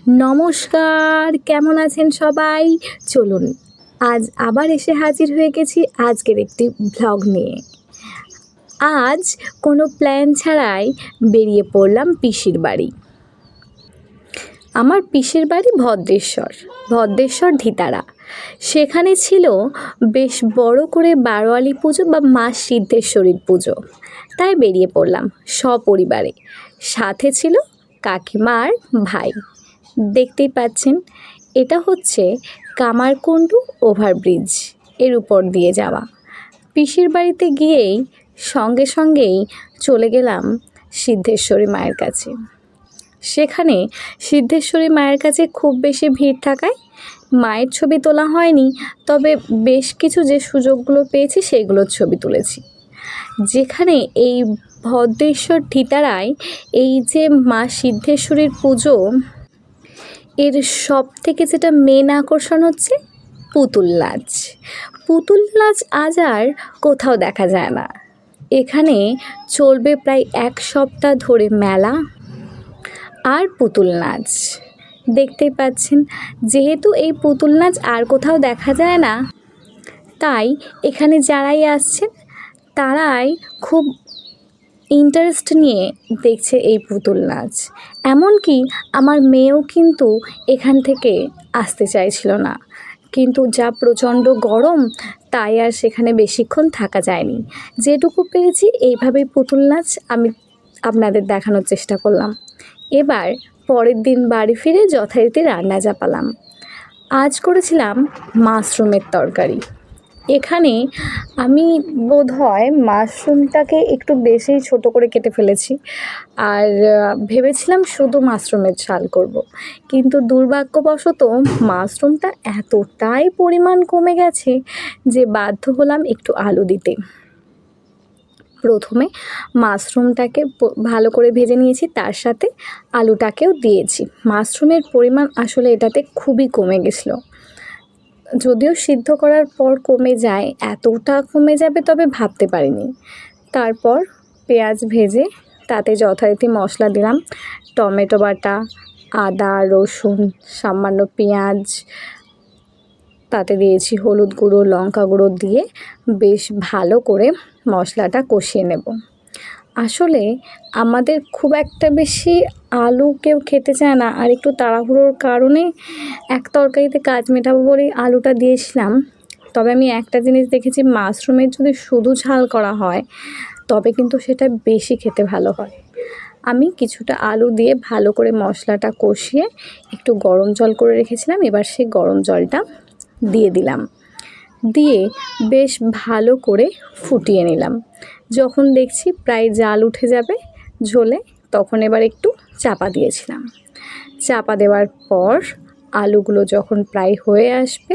নমস্কার, কেমন আছেন সবাই? চলুন আজ আবার এসে হাজির হয়ে গেছি আজকের একটি ভ্লগ নিয়ে। আজ কোনো প্ল্যান ছাড়াই বেরিয়ে পড়লাম পিসির বাড়ি। আমার পিসির বাড়ি ভদ্রেশ্বর ধিতারা। সেখানে ছিল বেশ বড় করে বারোয়ারি পুজো বা মা সিদ্ধেশ্বরীর পুজো। তাই বেরিয়ে পড়লাম সপরিবারে। সাথে ছিল কাকিমার ভাই। দেখতেই পাচ্ছেন, এটা হচ্ছে কামারকুণ্ডু ওভারব্রিজ, এর উপর দিয়ে যাওয়া। পিসির বাড়িতে গিয়েই সঙ্গেই চলে গেলাম সিদ্ধেশ্বরী মায়ের কাছে। সেখানে সিদ্ধেশ্বরী মায়ের কাছে খুব বেশি ভিড় থাকায় মায়ের ছবি তোলা হয়নি, তবে বেশ কিছু যে সুযোগগুলো পেয়েছি সেইগুলোর ছবি তুলেছি। যেখানে এই ভদ্রেশ্বর ধিতারায় এই যে মা সিদ্ধেশ্বরীর পুজো, এর সব থেকে যেটা মেন আকর্ষণ হচ্ছে পুতুল নাচ। পুতুল নাচ আজ আর কোথাও দেখা যায় না। এখানে চলবে প্রায় 1 সপ্তাহ ধরে মেলা আর পুতুল নাচ। দেখতেই পাচ্ছেন, যেহেতু এই পুতুল নাচ আর কোথাও দেখা যায় না, তাই এখানে যারাই আসছেন তারাই খুব ইন্টারেস্ট নিয়ে দেখছে এই পুতুল নাচ। এমনকি আমার মেয়েও কিন্তু এখান থেকে আসতে চাইছিল না, কিন্তু যা প্রচণ্ড গরম, তাই আর সেখানে বেশিক্ষণ থাকা যায়নি। যেটুকু পেরেছি এইভাবেই পুতুল নাচ আমি আপনাদের দেখানোর চেষ্টা করলাম। এবার পরের দিন বাড়ি ফিরে যথারীতি রান্না চাপালাম। আজ করেছিলাম মাশরুমের তরকারি। এখানে আমি বোধহয় মাশরুমটাকে একটু বেশি ছোট করে কেটে ফেলেছি, আর ভেবেছিলাম শুধু মাশরুমের ঝাল করব। কিন্তু দুর্ভাগ্যবশত মাশরুমটা এতটাই পরিমাণ কমে গেছে যে বাধ্য হলাম একটু আলু দিতে। প্রথমে মাশরুমটাকে ভালো করে ভেজে নিয়েছি, তার সাথে আলুটাকেও দিয়েছি। মাশরুমের পরিমাণ আসলে এটাতে খুবই কমে গেছিলো। যদিও সিদ্ধ করার পর কমে যায়, এতটা কমে যাবে তবে ভাবতে পারিনি। তারপর পেঁয়াজ ভেজে তাতে যথারীতি মশলা দিলাম, টমেটো বাটা, আদা রসুন, সামান্য পেঁয়াজ, তাতে দিয়েছি হলুদ গুঁড়ো, লঙ্কা গুঁড়ো দিয়ে বেশ ভালো করে মশলাটা কষিয়ে নেব। আসলে আমাদের খুব একটা বেশি আলু কেউ খেতে চায় না, আর একটু তাড়াহুড়োর কারণে এক তরকারিতে কাজ মেটাবো বলেই আলুটা দিয়েছিলাম। তবে আমি একটা জিনিস দেখেছি, মাশরুমের যদি শুধু ঝাল করা হয় তবে কিন্তু সেটা বেশি খেতে ভালো হয়। আমি কিছুটা আলু দিয়ে ভালো করে মশলাটা কষিয়ে একটু গরম জল করে রেখেছিলাম। এবার সেই গরম জলটা দিয়ে দিলাম, দিয়ে বেশ ভালো করে ফুটিয়ে নিলাম। যখন দেখছি প্রায় জাল উঠে যাবে ঝোলে, তখন এবার একটু চাপা দিয়েছিলাম। চাপা দেওয়ার পর আলুগুলো যখন প্রায় হয়ে আসবে